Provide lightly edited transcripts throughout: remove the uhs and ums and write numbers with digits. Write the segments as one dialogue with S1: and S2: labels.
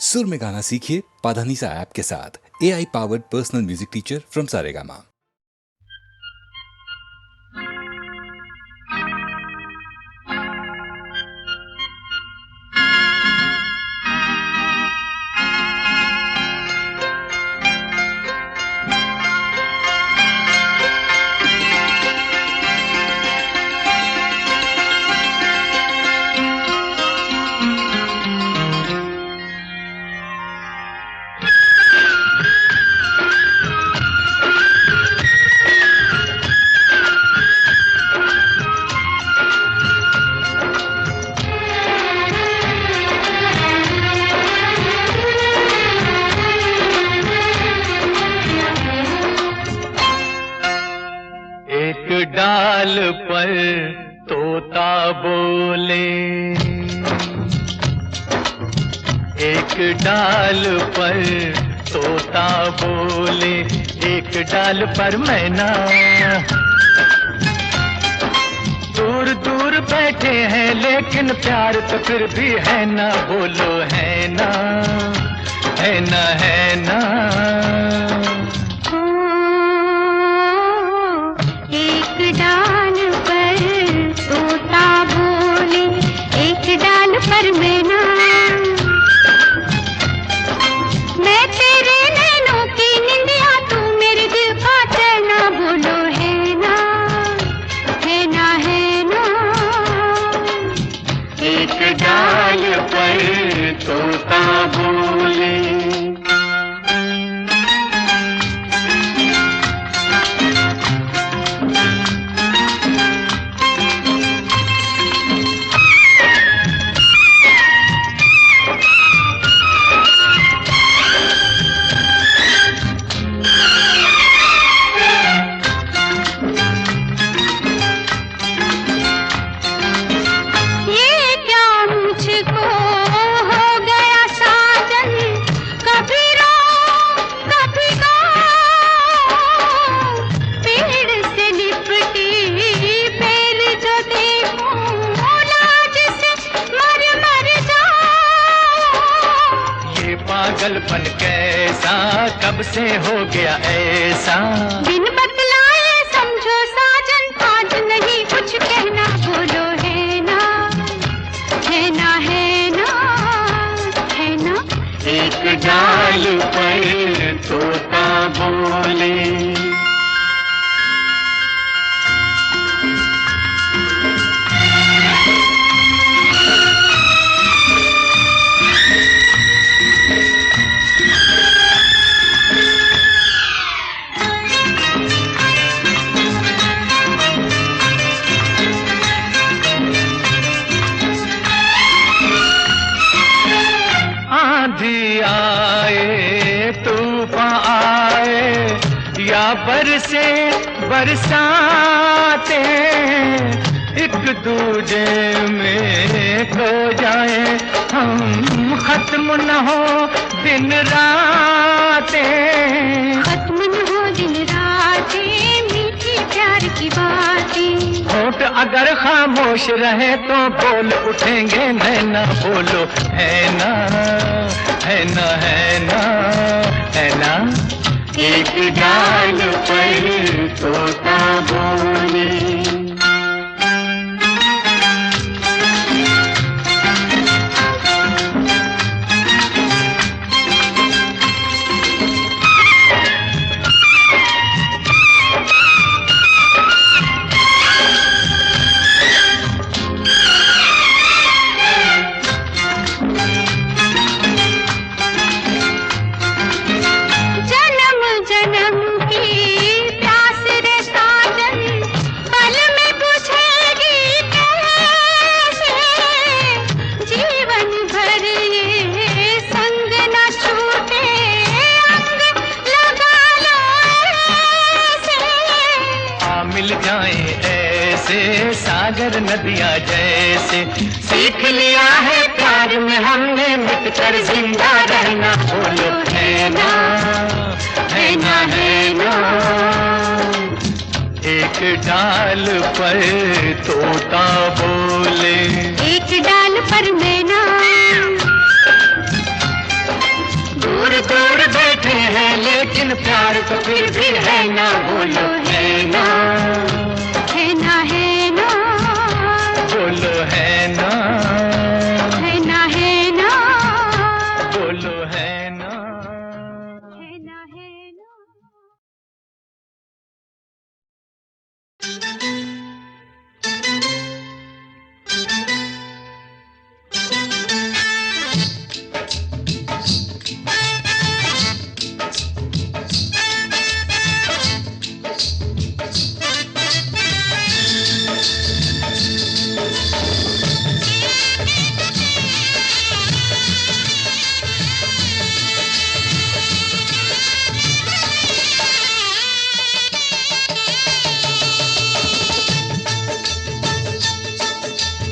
S1: सुर में गाना सीखिए पाधानीसा ऐप के साथ। AI powered personal music teacher from Saregama.
S2: डाल पर तोता बोले, एक डाल पर तोता बोले, एक डाल पर मैना। दूर दूर बैठे हैं लेकिन प्यार तो फिर भी है ना, बोलो है ना, है ना, है ना।
S3: डाल पर तोता बोले, एक डाल पर मैना। मैं तेरे नैनों की निंदिया, तू मेरे दिल का चैना, बोलो है ना, है ना, है ना।
S2: एक डाल पर तोता बोले। पागलपन कैसा कब से हो गया ऐसा,
S3: बिन बतलाए समझो साजन, आज नहीं कुछ कहना, बोलो है ना, है ना, है ना, है ना।
S2: एक डाल पर तोता बोले। आंधी आए तूफान आए या बरसे बरसाते, एक दूजे में खो जाए हम, खत्म न हो दिन रातें,
S3: खत्म न हो दिन रातें, मीठी प्यार की बातें।
S2: होठ अगर खामोश रहे तो बोल उठेंगे नैना, बोलो है ना, है ना, है ना, है ना। एक डाल पर तोता बोले। मिल जाएं ऐसे सागर नदियाँ जैसे, सीख लिया है प्यार में हमने मिटकर जिंदा रहना, बोलो है ना, है ना, है ना। एक डाल पर तोता बोले,
S3: एक डाल पर मैना।
S2: प्यार तो फिर भी है ना, बोलो है ना,
S3: है ना, है ना,
S2: बोलो है ना,
S3: है ना, है ना,
S2: बोलो है ना।
S3: है ना, है ना।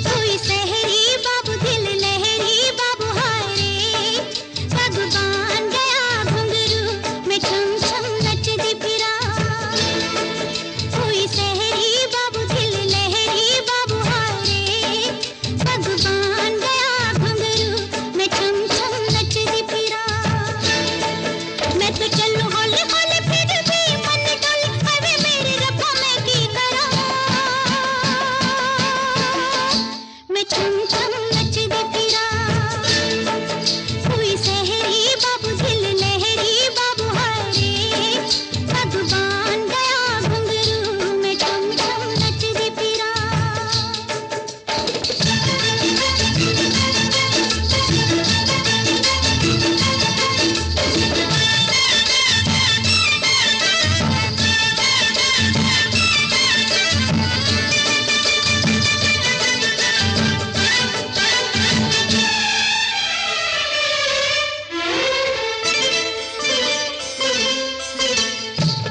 S3: कोई सहरी बाबू दिल लहरी बाबू हारे, पग बांध गया घुंघरू में छम छम नचदी फिरा। कोई सहरी बाबू दिल लहरी बाबू हारे, पग बांध गया घुंघरू में छम छम नचदी फिरा। मैं तो चलूं हौले हौले फिर भी मन डोले, अरे मेरे रब्बा मैं की करा। मैं छम छम नचदी फिरा। कोई सहरी बाबू दिल लहरी बाबू हारे, पग बांध गया घुंघरू में छम छम नचदी फिरा।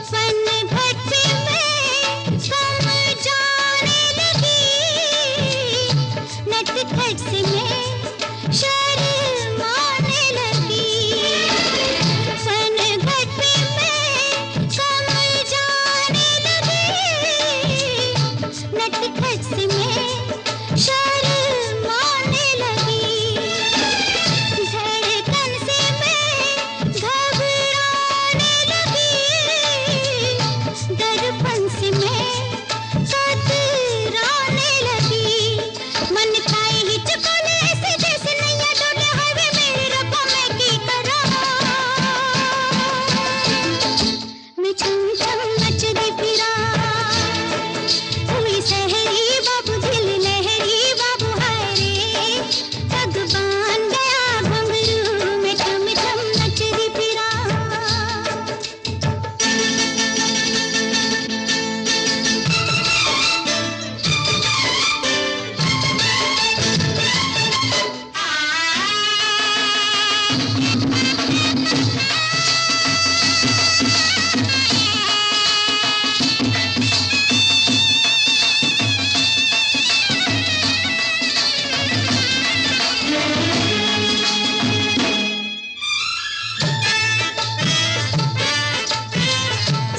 S3: फन भट्टी में कम जाने लगी, नट खट में शर्माने लगी। फन भट्टी में कम जाने लगी, नट खट में शर्माने लगी। धड़कन से मैं घबराने लगी, दर्पण से मैं कतराने लगी। मन खाए हिचकोले ऐसे जैसे नैया डोले, हवे मेरे रब्बा मैं की करा। मैं छम छम नचदी फिरा। कोई सहरी बाबू दिल लहरी बाबू हारे, पग बांध गया घुंघरू में छम छम नचदी फिरा।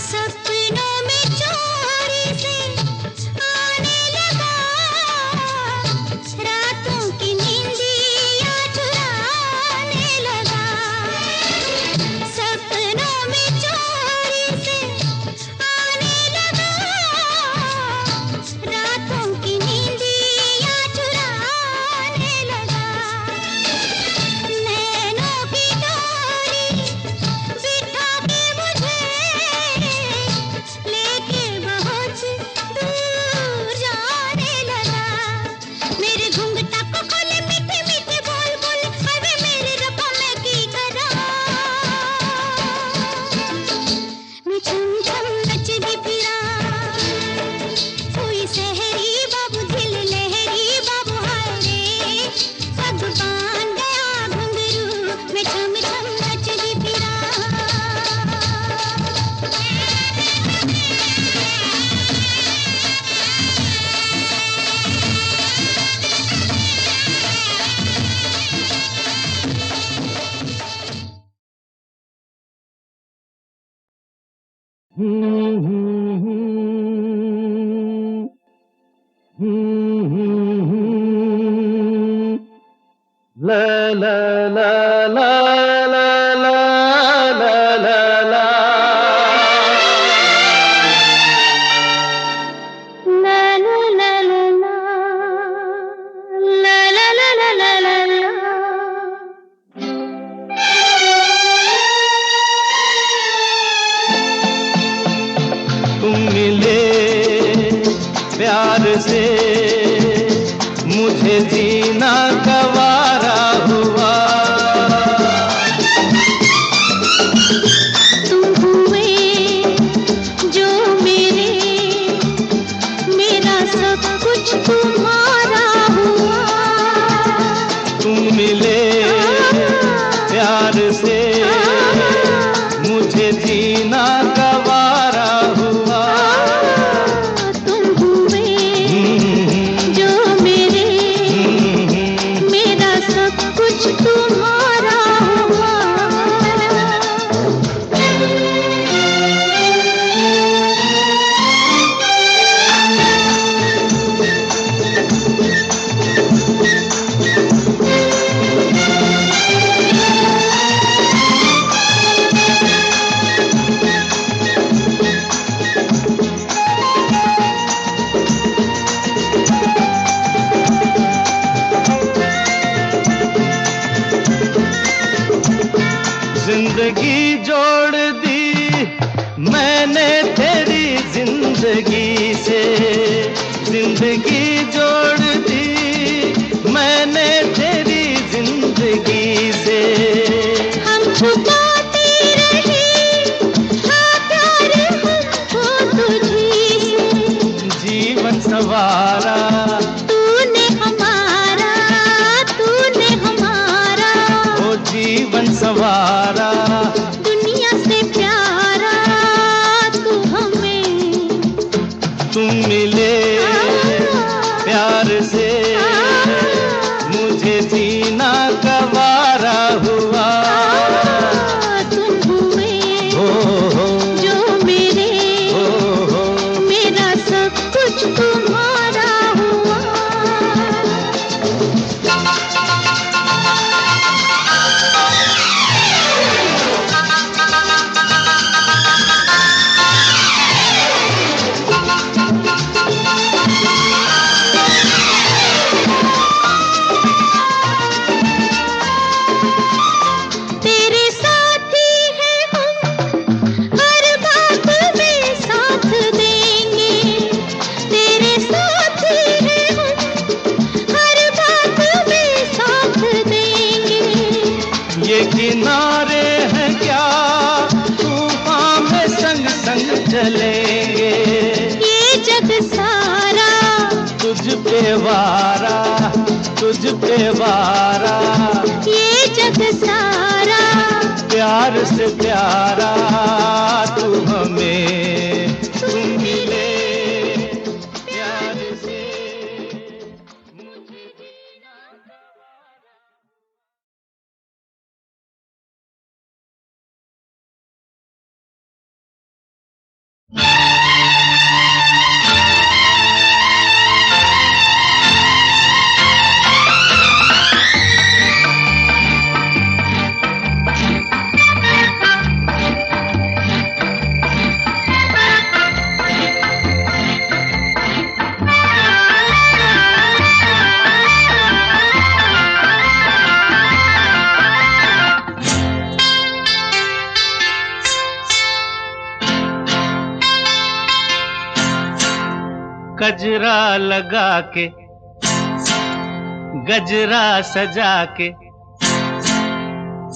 S3: सपनों में चोरी से आने लगा, रातों की नींदियाँ चुराने लगा। सपनों में चोरी से आने लगा, रातों की नींदियाँ चुराने लगा। नैनों की डोरी बिठा के मुझे लेके बहुत दूर जाने लगा। मेरे घुंघटा को खोले मीठे मीठे बोल बोले, अरे मेरे रब्बा मैं की करा। मैं छम छम नचदी फिरा। कोई सहरी बाबू दिल लहरी बाबू हारे, पग बांध गया घुंघरू में छम छम नचदी फिरा।
S2: La la la la la la la la la. प्यार से मुझे जीना गवारा हुआ।
S3: तुम हुए जो मेरे, मेरा सब कुछ तुम्हारा हुआ।
S2: तुम मिले प्यार से मुझे जीना गवारा हुआ।
S3: तुम हुए जो मेरे, मेरा सब कुछ तुम्हारा हुआ।
S2: जिंदगी जोड़ दी मैंने तेरी जिंदगी से, जिंदगी जोड़ दी मैंने तेरी जिंदगी से।
S3: हम छुपाते रहे हाँ प्यार हमको तुझी से।
S2: जीवन सवारा
S3: तूने हमारा, तूने हमारा।
S2: ओ जीवन सवारा।
S3: दुनिया से प्यारा तू हमें।
S2: तुम मिले प्यार से मुझे जीना गवारा हुआ।
S3: तुम हुए
S2: हो
S3: जो मेरे,
S2: हो
S3: मेरा सब कुछ तुम्हारा हुआ। तेरे साथी हैं हम, हर बात में साथ देंगे। तेरे साथी हैं हम, हर बात में साथ देंगे।
S2: ये किनारे हैं क्या तूफान में संग संग चलेंगे।
S3: ये जग सारा
S2: तुझ पे वारा, तुझ पे वारा।
S3: ये जग सारा
S2: प्यार से प्यारा तू हमें। तुम मिले प्यार से मुझे जीना गवारा। गजरा लगा के गजरा सजा के,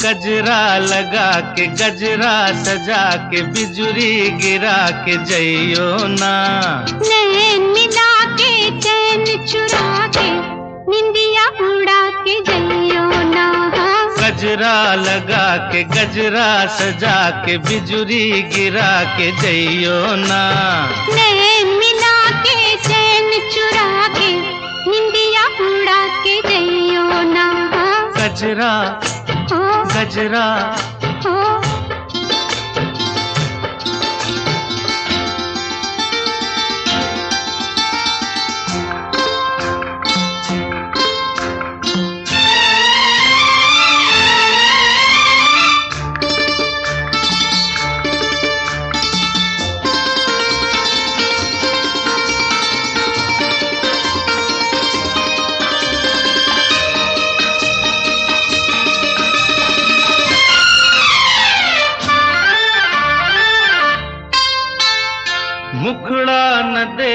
S2: गजरा लगा के गजरा सजा के, बिजुरी गिरा के जइयो ना।
S3: नैन मिला के चैन चुरा के, निंदिया उड़ा के जइयो ना।
S2: गजरा लगा के गजरा सजा के, बिजुरी गिरा के जइयो ना।
S3: नैन मिला के चैन चुरा के, निंदिया उड़ा के जइयो ना।
S2: गजरा
S3: हो
S2: गजरा
S3: हो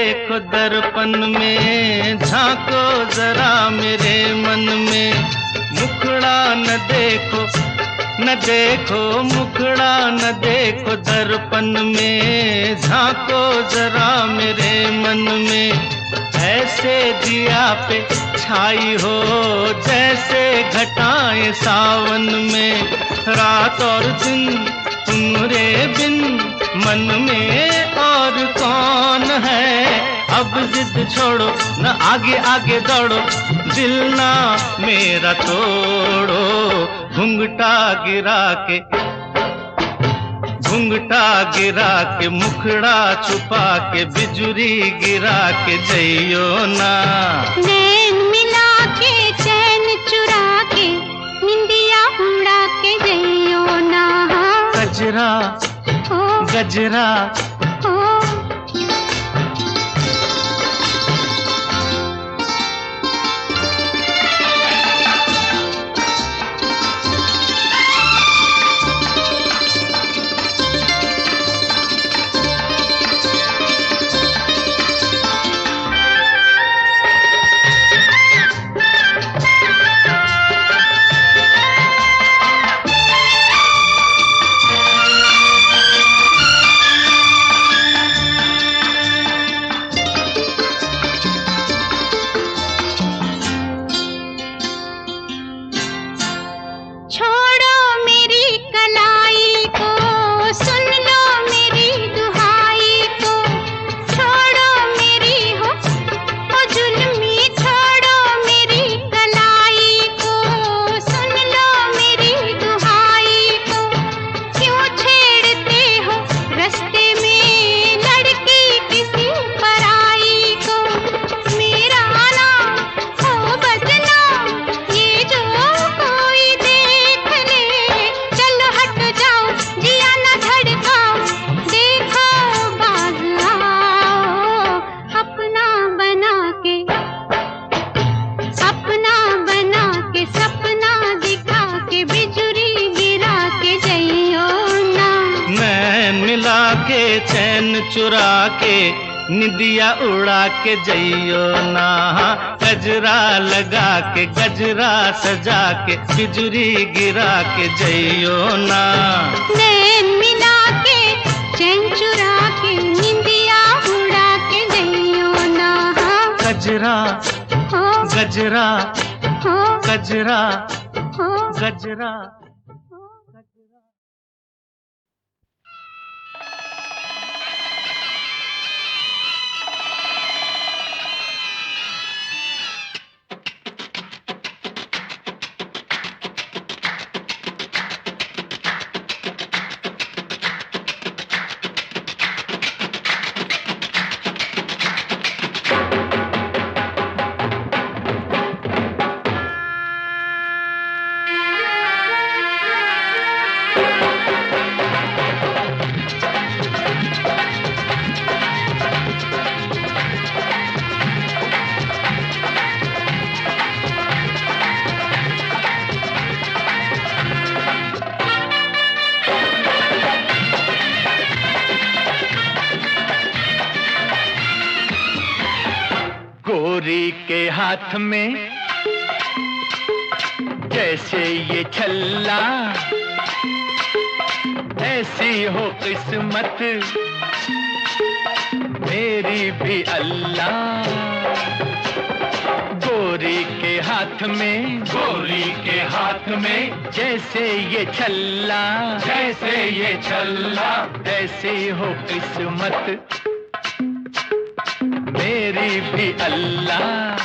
S2: देखो दर्पण में, झांको जरा मेरे मन में। मुखड़ा न देखो, न देखो मुखड़ा न देखो दर्पण में, झांको जरा मेरे मन में। ऐसे दिया पे छाई हो जैसे घटाएं सावन में। रात और दिन तुम्हारे बिन मन में और कौन है। अब जिद छोड़ो न आगे आगे दौड़ो, दिल ना मेरा तोड़ो। घुंघटा गिरा के, घुंघटा गिरा के, मुखड़ा छुपा के, बिजुरी गिरा के जइयो ना।
S3: नैन मिला के चैन चुरा के, निंदिया उड़ा के जइयो ना।
S2: गजरा
S3: ओ
S2: गजरा
S3: ओ
S2: चैन चुरा के, निदिया उड़ा के जइयो ना। गजरा लगा के, गजरा सजा के, बिजुरी गिरा के जइयो ना।
S3: नैन मिला के चैन चुरा के, निंदिया उड़ा के जइयो ना।
S2: गजरा
S3: हो
S2: गजरा
S3: हो
S2: गजरा
S3: हो
S2: गजरा। गोरी के हाथ में जैसे ये छल्ला, ऐसी हो किस्मत मेरी भी अल्लाह। गोरी के हाथ में, गोरी के हाथ में जैसे ये छल्ला, जैसे ये छल्ला, ऐसी हो किस्मत मेरी भी अल्लाह।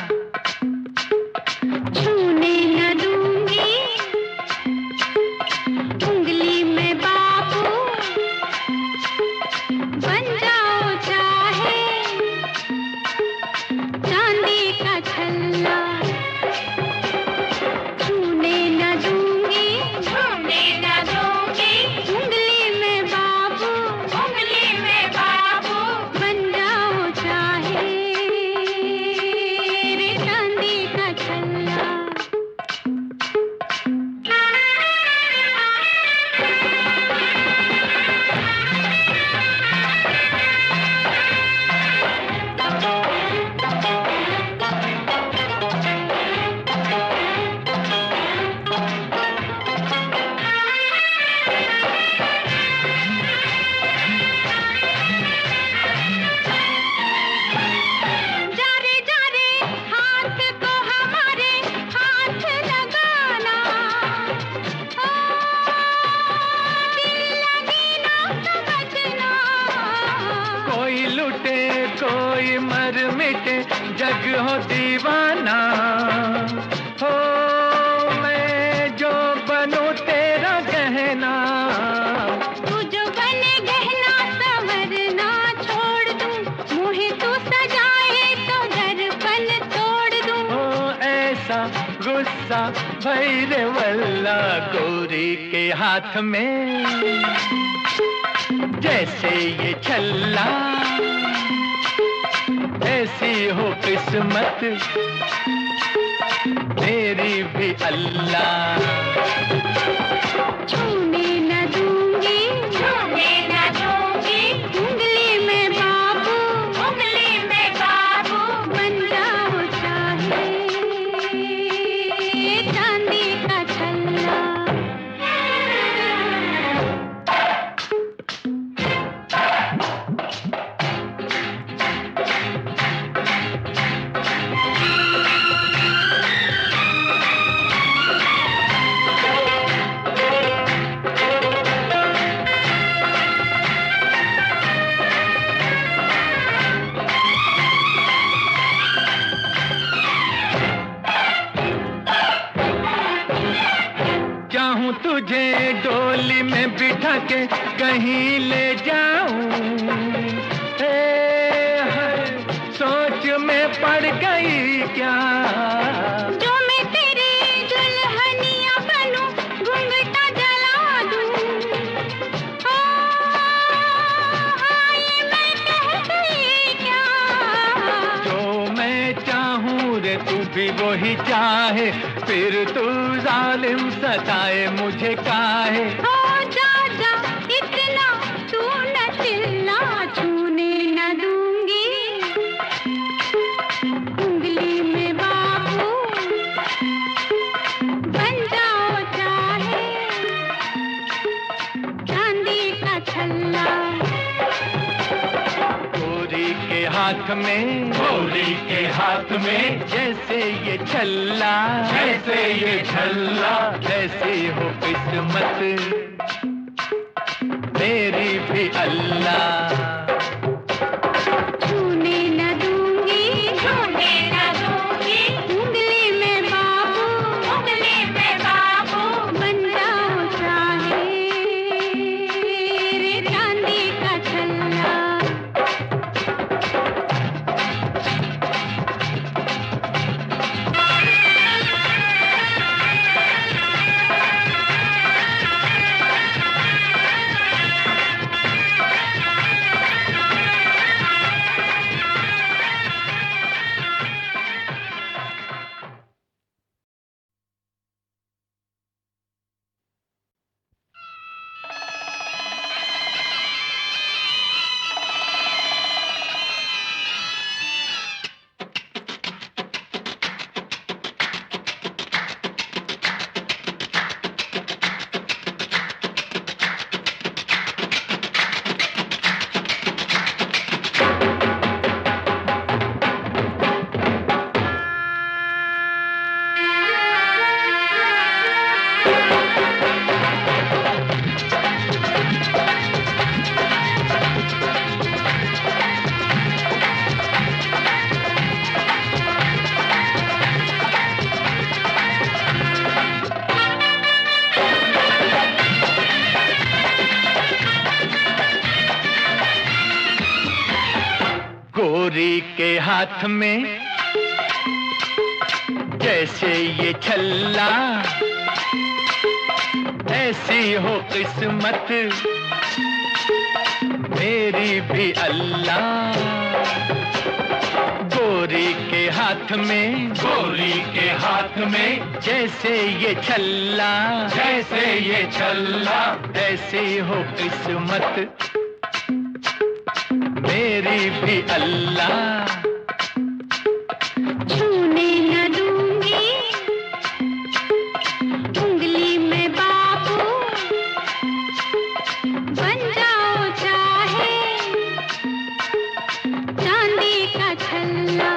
S3: छूने न दूंगी उंगली में बाबू, बन जाओ चाहे चांदी का छल्ला। छूने न दूंगी, छूने न दूंगी उंगली में बाबू, उंगली में बाबू, बन जाओ चाहे रे
S2: हो दीवाना हो, मैं जो बनूं तेरा गहना।
S3: तू जो बने गहना संवरना छोड़ दूं, मुहे तू सजाए तो दर्पण तोड़ दूं।
S2: ओ ऐसा गुस्सा भैरे वल्ला गोरी के हाथ में, जैसे ये छल्ला ऐसी हो किस्मत मेरी भी अल्लाह।
S3: छूने न दूंगी, छूने न दूंगी, उंगली में बाबू, उंगली में बाबू, बन जाओ चाहे चांदी का छल्ला।
S2: चाहूं तुझे डोली में बिठा के कहीं ले जाऊं, सोच में पड़ गई क्या।
S3: जो मैं तेरी दुल्हनिया बनूं, घूंघटा जला दूं। ओ, ये मैं कह गई क्या।
S2: जो मैं चाहूं रे तू भी वही चाहे, फिर तू जालिम सताए मुझे काहे।
S3: ओ जा जा इतना तू न चिल्ला, छूने न दूंगी उंगली में बाबू, बन जाओ चाहे चांदी का छल्ला।
S2: गोरी के हाथ में, गोरी के हाथ में, जैसे ये छल्ला, जैसे ये छल्ला, जैसी हो किस्मत मेरी भी अल्लाह।
S3: छूने न दूंगी, छूने न दूंगी, उंगली में बाबू, उंगली में बाबू, बन जाओ चाहे रे चांदी का छल्ला।
S2: गोरी के हाथ में जैसे ये छल्ला, ऐसी हो किस्मत मेरी भी अल्लाह। गोरी के हाथ में, गोरी के हाथ में, जैसे ये छल्ला, जैसे ये छल्ला, ऐसी हो किस्मत मेरी भी अल्लाह।
S3: छूने न दूंगी उंगली में बाबू, बन जाओ चाहे चांदी का छल्ला।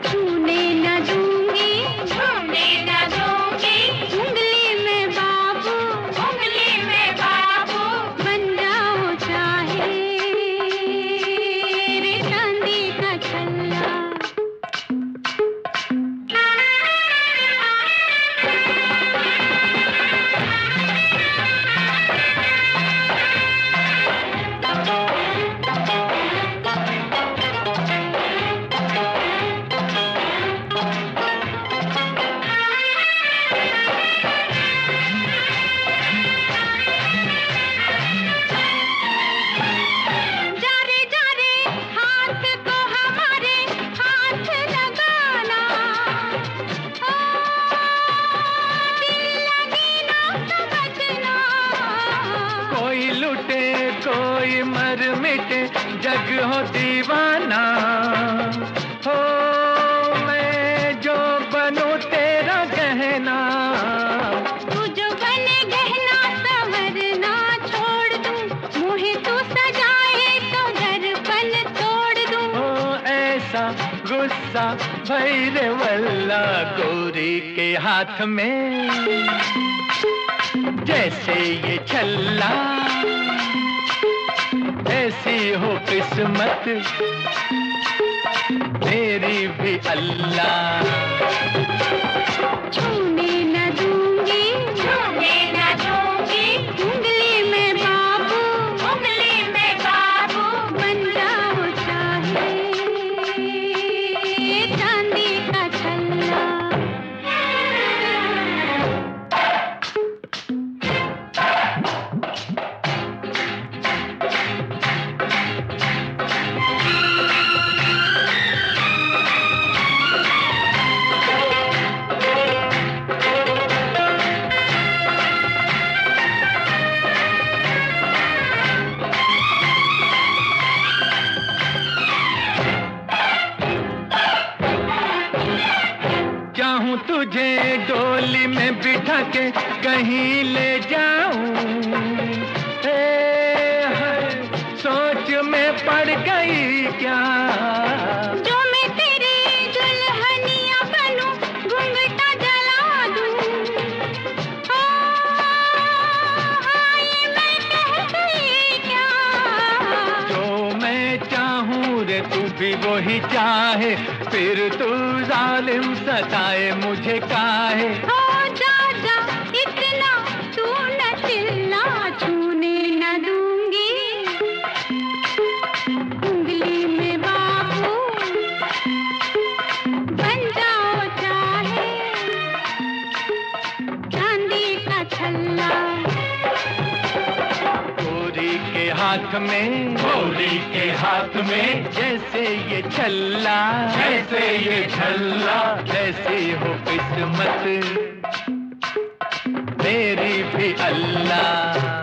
S3: छूने न दूंगी, छूने न दूंगी, उंगली में बाबू, उंगली में बाबू, बन जाओ चाहे
S2: लूटे कोई मर मिटे जग हो दीवाना, हो मैं जो बनूं तेरा गहना।
S3: तू जो बने गहना संवरना छोड़ दूं, मुहे तू सजाए तो दर्पण तोड़ दूं।
S2: ओ ऐसा गुस्सा भैरे वल्ला गोरी के हाथ में, जैसे ये छल्ला ऐसी हो किस्मत मेरी भी अल्लाह।
S3: छूने न दूंगी, छूने न दूंगी, उंगली में बाबू, उंगली में बाबू, बन जाओ चाहे चांदी का छल्ला।
S2: चाहूं तुझे डोली में बिठा के कहीं ले जाऊं, सोच में पड़ गई क्या।
S3: जो मैं तेरी दुल्हनिया बनूं, घूंघटा जला दूं। ओ, ये मैं कह गई क्या।
S2: जो मैं चाहूं रे तू भी वही चाहे, फिर तू जालिम सताए मुझे काहे।
S3: हो जा जा इतना तू न चिल्ला, छूने न दूंगी उंगली में बाबू, बन जाओ चाहे चांदी का छल्ला।
S2: गोरी के हाथ में, गोरी के हाथ में, जैसे ये छल्ला, जैसे ये छल्ला, जैसी हो किस्मत मेरी भी अल्लाह।